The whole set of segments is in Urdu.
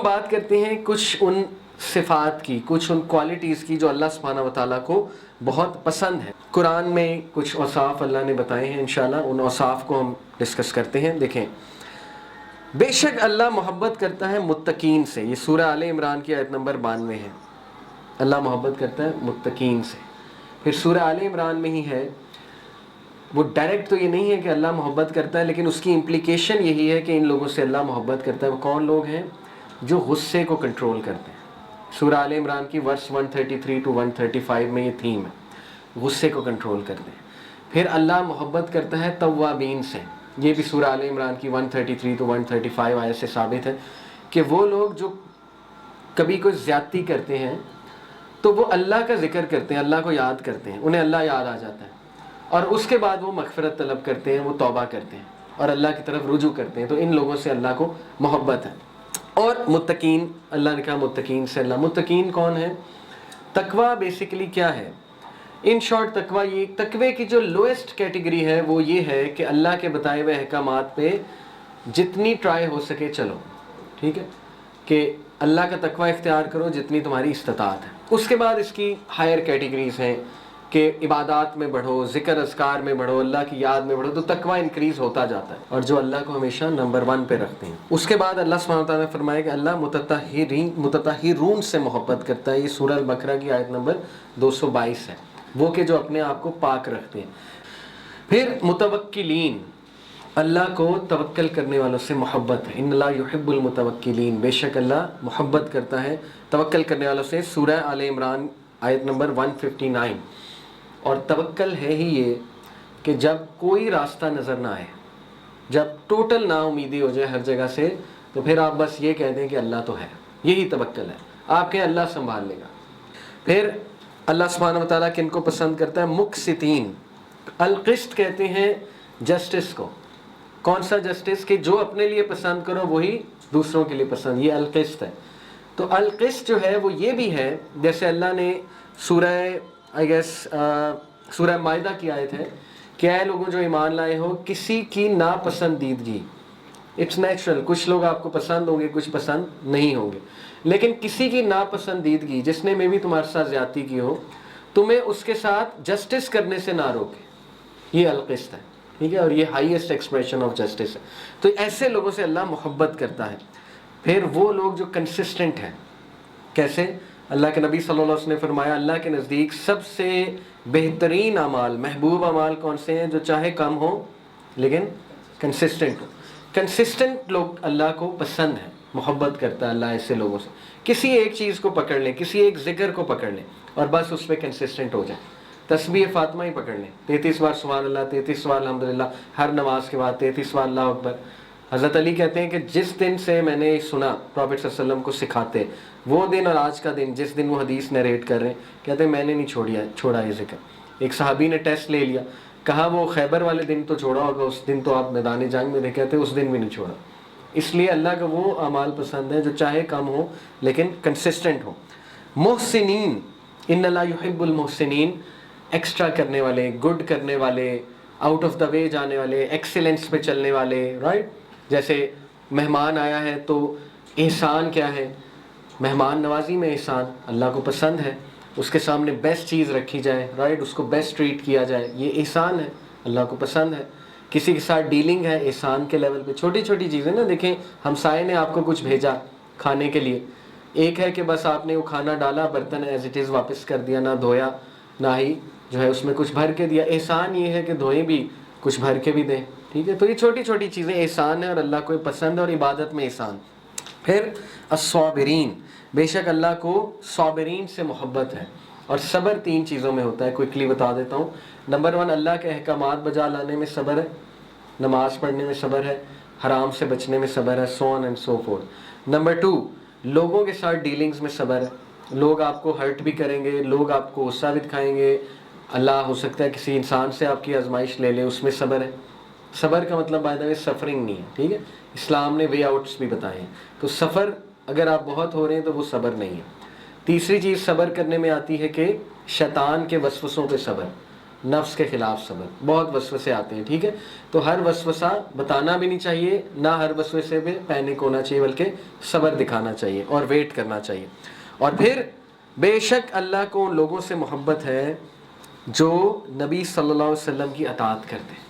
بات کرتے ہیں کچھ ان صفات کی، کچھ ان کوالٹیز کی جو اللہ سبحانہ و تعالیٰ کو بہت پسند ہے۔ قرآن میں کچھ اوصاف اللہ نے بتائے ہیں، انشاءاللہ ان اوصاف کو ہم ڈسکس کرتے ہیں۔ دیکھیں، بے شک اللہ محبت کرتا ہے متقین سے، یہ سورہ آل عمران کی آیت نمبر 92 ہے۔ اللہ محبت کرتا ہے متقین سے۔ پھر سورہ آل عمران میں ہی ہے، وہ ڈائریکٹ تو یہ نہیں ہے کہ اللہ محبت کرتا ہے، لیکن اس کی امپلیکیشن یہی ہے کہ ان لوگوں سے اللہ محبت کرتا ہے۔ وہ کون لوگ ہیں؟ جو غصے کو کنٹرول کرتے ہیں۔ سورہ آل عمران کی ورس 133 to 135 میں یہ تھیم ہے، غصے کو کنٹرول کرتے ہیں۔ پھر اللہ محبت کرتا ہے توابین سے، یہ بھی سورہ آل عمران کی 133 to 135 آیت سے ثابت ہے کہ وہ لوگ جو کبھی کوئی زیادتی کرتے ہیں تو وہ اللہ کا ذکر کرتے ہیں، اللہ کو یاد کرتے ہیں، انہیں اللہ یاد آ جاتا ہے، اور اس کے بعد وہ مغفرت طلب کرتے ہیں، وہ توبہ کرتے ہیں اور اللہ کی طرف رجوع کرتے ہیں، تو ان لوگوں سے اللہ کو محبت ہے۔ اور متقین، اللہ نے کہا متقین سے اللہ، متقین کون ہے؟ تقوی بیسیکلی کیا ہے؟ ان شارٹ تقوی، یہ تقوی کی جو لوئسٹ کیٹیگری ہے وہ یہ ہے کہ اللہ کے بتائے ہوئے احکامات پہ جتنی ٹرائی ہو سکے چلو، ٹھیک ہے، کہ اللہ کا تقوی اختیار کرو جتنی تمہاری استطاعت ہے۔ اس کے بعد اس کی ہائر کیٹیگریز ہیں کہ عبادات میں بڑھو، ذکر اذکار میں بڑھو، اللہ کی یاد میں بڑھو، تو تقوی انکریز ہوتا جاتا ہے، اور جو اللہ کو ہمیشہ نمبر 1 پہ رکھتے ہیں۔ اس کے بعد اللہ سبحانہ وتعالیٰ نے فرمایا کہ اللہ متطہرون سے محبت کرتا ہے، یہ سورہ البقرہ کی آیت نمبر 222 ہے، وہ کہ جو اپنے آپ کو پاک رکھتے ہیں۔ پھر متوکلین، اللہ کو توکل کرنے والوں سے محبت ہے، ان اللہ یحب المتوکلین، بے شک اللہ محبت کرتا ہے توکل کرنے والوں سے، سورہ آل عمران آیت نمبر 159۔ اور توکل ہے ہی یہ کہ جب کوئی راستہ نظر نہ آئے، جب ٹوٹل نا امیدی ہو جائے ہر جگہ سے، تو پھر آپ بس یہ کہہ دیں کہ اللہ تو ہے، یہی توکل ہے، آپ کہیں اللہ سنبھال لے گا۔ پھر اللہ سبحانہ وتعالیٰ کن کو پسند کرتا ہے؟ مقسطین، القسط کہتے ہیں جسٹس کو۔ کون سا جسٹس؟ کہ جو اپنے لیے پسند کرو وہی دوسروں کے لیے پسند، یہ القسط ہے۔ تو القسط جو ہے وہ یہ بھی ہے، جیسے اللہ نے سورہ سورہ مائدہ کی آیت ہے کہ اے لوگوں جو ایمان لائے ہو، کسی کی ناپسندیدگی، اٹس نیچرل، کچھ لوگ آپ کو پسند ہوں گے، کچھ پسند نہیں ہوں گے، لیکن کسی کی ناپسندیدگی، جس نے میں بھی تمہارے ساتھ زیادتی کی ہو، تمہیں اس کے ساتھ جسٹس کرنے سے نہ روکے، یہ القسط ہے، ٹھیک ہے، اور یہ ہائیسٹ ایکسپریشن آف جسٹس ہے۔ تو ایسے لوگوں سے اللہ محبت کرتا ہے۔ پھر وہ لوگ جو کنسسٹنٹ ہیں، کیسے؟ اللہ کے نبی صلی اللہ علیہ وسلم نے فرمایا اللہ کے نزدیک سب سے بہترین اعمال، محبوب اعمال کون سے ہیں؟ جو چاہے کم ہو لیکن کنسسٹنٹ ہو۔ کنسسٹنٹ لوگ اللہ کو پسند ہیں، محبت کرتا ہے اللہ ایسے لوگوں سے۔ کسی ایک چیز کو پکڑ لیں، کسی ایک ذکر کو پکڑ لیں اور بس اس پہ کنسسٹنٹ ہو جائیں۔ تسبیح فاطمہ ہی پکڑ لیں، 33 بار سبحان اللہ، 33 بار الحمدللہ، ہر نماز کے بعد 33 بار اللہ اکبر۔ حضرت علی کہتے ہیں کہ جس دن سے میں نے سنا پروفیٹ صلی اللہ علیہ وسلم کو سکھاتے، وہ دن اور آج کا دن، جس دن وہ حدیث نریٹ کر رہے ہیں، کہتے ہیں میں نے نہیں چھوڑا یہ ذکر۔ ایک صحابی نے ٹیسٹ لے لیا، کہا وہ خیبر والے دن تو چھوڑا ہوگا، اس دن تو آپ میدان جنگ میں تھے، کہتے اس دن بھی نہیں چھوڑا۔ اس لیے اللہ کا وہ اعمال پسند ہے جو چاہے کم ہو لیکن کنسسٹنٹ ہو۔ محسنین، ان اللہ یحب المحسنین، ایکسٹرا کرنے والے، گڈ کرنے والے، آؤٹ آف دا وے جانے والے، ایکسیلنس پہ چلنے والے، رائٹ؟ جیسے مہمان آیا ہے تو احسان کیا ہے؟ مہمان نوازی میں احسان، اللہ کو پسند ہے، اس کے سامنے بیسٹ چیز رکھی جائے، رائٹ، اس کو بیسٹ ٹریٹ کیا جائے، یہ احسان ہے، اللہ کو پسند ہے۔ کسی کے ساتھ ڈیلنگ ہے احسان کے لیول پہ، چھوٹی چھوٹی چیزیں نا، دیکھیں ہمسائے نے آپ کو کچھ بھیجا کھانے کے لیے، ایک ہے کہ بس آپ نے وہ کھانا ڈالا، برتن ایز اٹ از واپس کر دیا، نہ دھویا، نہ ہی جو ہے اس میں کچھ بھر کے دیا۔ احسان یہ ہے کہ دھوئیں بھی، کچھ بھر کے بھی دیں، ٹھیک ہے۔ تو یہ چھوٹی چھوٹی چیزیں احسان ہیں اور اللہ کو پسند ہے، اور عبادت میں احسان۔ پھر الصابرین، بے شک اللہ کو صابرین سے محبت ہے، اور صبر 3 چیزوں میں ہوتا ہے، کوئکلی بتا دیتا ہوں۔ نمبر 1، اللہ کے احکامات بجا لانے میں صبر ہے، نماز پڑھنے میں صبر ہے، حرام سے بچنے میں صبر ہے، so on and so forth۔ Number 2، لوگوں کے ساتھ ڈیلنگز میں صبر ہے، لوگ آپ کو ہرٹ بھی کریں گے، لوگ آپ کو غصہ بھی دکھائیں گے، اللہ ہو سکتا ہے کسی انسان سے آپ کی آزمائش لے لے، اس میں صبر ہے۔ صبر کا مطلب بائی دا وے سفرنگ نہیں ہے، ٹھیک ہے، اسلام نے وے آؤٹس بھی بتائے ہیں۔ تو سفر اگر آپ بہت ہو رہے ہیں تو وہ صبر نہیں ہے۔ تیسری چیز صبر کرنے میں آتی ہے کہ شیطان کے وسوسوں پہ صبر، نفس کے خلاف صبر. بہت وسوسے آتے ہیں, ٹھیک ہے, تو ہر وسوسہ بتانا بھی نہیں چاہیے, نہ ہر وسوسے پہ پینک ہونا چاہیے, بلکہ صبر دکھانا چاہیے اور ویٹ کرنا چاہیے. اور پھر بے شک اللہ کو ان لوگوں سے محبت ہے جو نبی صلی اللہ علیہ وسلم کی اطاعت کرتے ہیں.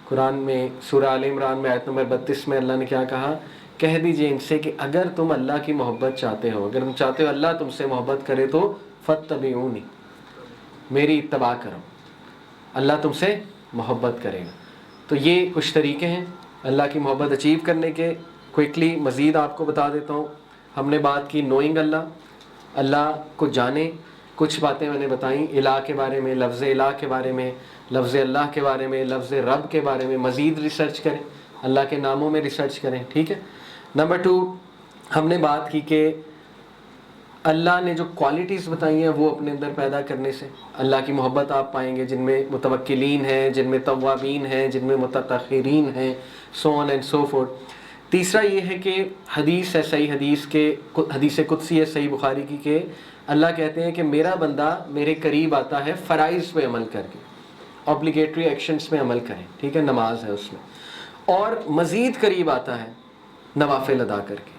قرآن میں سورہ آل عمران میں آیت نمبر 32 میں اللہ نے کیا کہا, کہہ دیجئے ان سے کہ اگر تم اللہ کی محبت چاہتے ہو, اگر تم چاہتے ہو اللہ تم سے محبت کرے تو فاتبعونی, میری اتباع کرو, اللہ تم سے محبت کرے گا. تو یہ کچھ طریقے ہیں اللہ کی محبت اچیو کرنے کے. کوئکلی مزید آپ کو بتا دیتا ہوں. ہم نے بات کی نوئنگ اللہ, اللہ کو جانیں. کچھ باتیں میں نے بتائیں الہ کے بارے میں, لفظ الہ کے بارے میں, لفظ اللہ کے بارے میں, لفظ رب کے بارے میں مزید ریسرچ کریں, اللہ کے ناموں میں ریسرچ کریں, ٹھیک ہے. نمبر 2 ہم نے بات کی کہ اللہ نے جو کوالٹیز بتائی ہیں وہ اپنے اندر پیدا کرنے سے اللہ کی محبت آپ پائیں گے, جن میں متوکلین ہیں, جن میں توابین ہیں, جن میں متطہرین ہیں, سو آن اینڈ سو فورتھ. تیسرا یہ ہے کہ حدیث ہے, صحیح حدیث قدسی ہے صحیح بخاری کی, کہ اللہ کہتے ہیں کہ میرا بندہ میرے قریب آتا ہے فرائض پہ عمل کر کے, اوبلیگیٹری ایکشنز پہ عمل کریں, ٹھیک ہے, نماز ہے اس میں, اور مزید قریب آتا ہے نوافل ادا کر کے,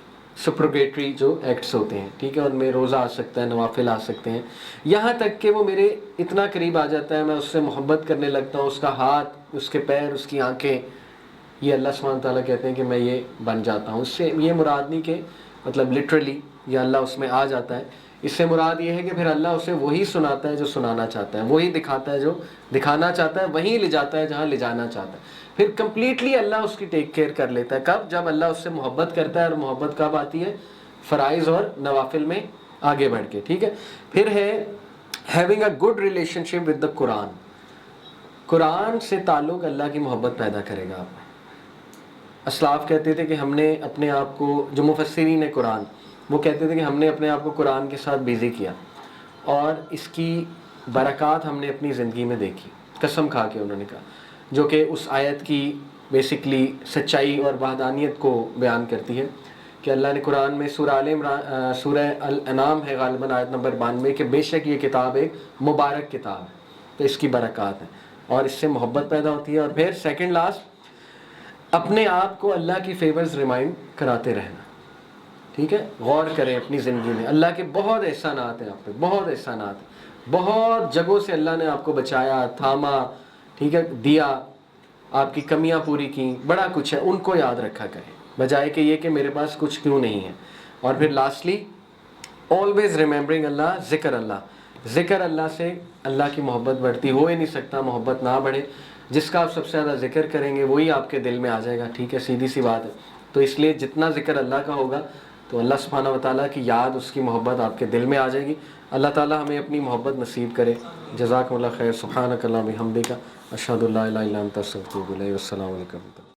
سپروگیٹری جو ایکٹس ہوتے ہیں, ٹھیک ہے, ان میں روزہ آ سکتا ہے, نوافل آ سکتے ہیں, یہاں تک کہ وہ میرے اتنا قریب آ جاتا ہے میں اس سے محبت کرنے لگتا ہوں, اس کا ہاتھ, اس کے پیر, اس کی آنکھیں, یہ اللہ سبحانہ تعالیٰ کہتے ہیں کہ میں یہ بن جاتا ہوں. اس سے یہ مراد نہیں کہ مطلب لٹرلی یا اللہ اس میں آ جاتا ہے, اس سے مراد یہ ہے کہ پھر اللہ اسے وہی سناتا ہے جو سنانا چاہتا ہے, وہی دکھاتا ہے جو دکھانا چاہتا ہے, وہیں لے جاتا ہے جہاں لے جانا چاہتا ہے. پھر کمپلیٹلی اللہ اس کی ٹیک کیئر کر لیتا ہے. کب؟ جب اللہ اس سے محبت کرتا ہے, اور محبت کب آتی ہے؟ فرائض اور نوافل میں آگے بڑھ کے, ٹھیک ہے. پھر ہے having a good relationship with the Quran. Quran سے تعلق اللہ کی محبت پیدا کرے گا آپ میں. اسلاف کہتے تھے کہ ہم نے اپنے آپ کو, جو مفسرین ہیں قرآن, وہ کہتے تھے کہ ہم نے اپنے آپ کو قرآن کے ساتھ بیزی کیا, اور اس کی برکات ہم نے اپنی زندگی میں دیکھی, قسم کھا کے انہوں نے کہا, جو کہ اس آیت کی بیسکلی سچائی اور وحدانیت کو بیان کرتی ہے. کہ اللہ نے قرآن میں سورہ الانعام ہے غالباً آیت نمبر 92, کہ بے شک یہ کتاب ایک مبارک کتاب ہے, تو اس کی برکات ہیں, اور اس سے محبت پیدا ہوتی ہے. اور پھر سیکنڈ لاسٹ, اپنے آپ کو اللہ کی فیورز ریمائنڈ کراتے رہنا, ٹھیک ہے. غور کریں اپنی زندگی میں, اللہ کے بہت احسانات ہیں آپ پہ, بہت احسانات ہیں, بہت جگہوں سے اللہ نے آپ کو بچایا, تھاما, ٹھیک ہے, دیا, آپ کی کمیاں پوری کی, بڑا کچھ ہے, ان کو یاد رکھا کریں, بجائے کہ یہ کہ میرے پاس کچھ کیوں نہیں ہے. اور پھر لاسٹلی آلویز ریممبرنگ اللہ, ذکر اللہ. ذکر اللہ سے اللہ کی محبت بڑھتی, ہو ہی نہیں سکتا محبت نہ بڑھے. جس کا آپ سب سے زیادہ ذکر کریں گے وہی آپ کے دل میں آ جائے گا, ٹھیک ہے, سیدھی سی بات ہے. تو اس لیے جتنا ذکر اللہ کا ہوگا تو اللہ سبحانہ و تعالیٰ کی یاد, اس کی محبت آپ کے دل میں آ جائے گی. اللہ تعالیٰ ہمیں اپنی محبت نصیب کرے. جزاکم اللہ خیر. سبحانک اللہم و بحمدک, اشہد ان لا الہ الا انت استغفرک و اتوب الیک. السلام علیکم.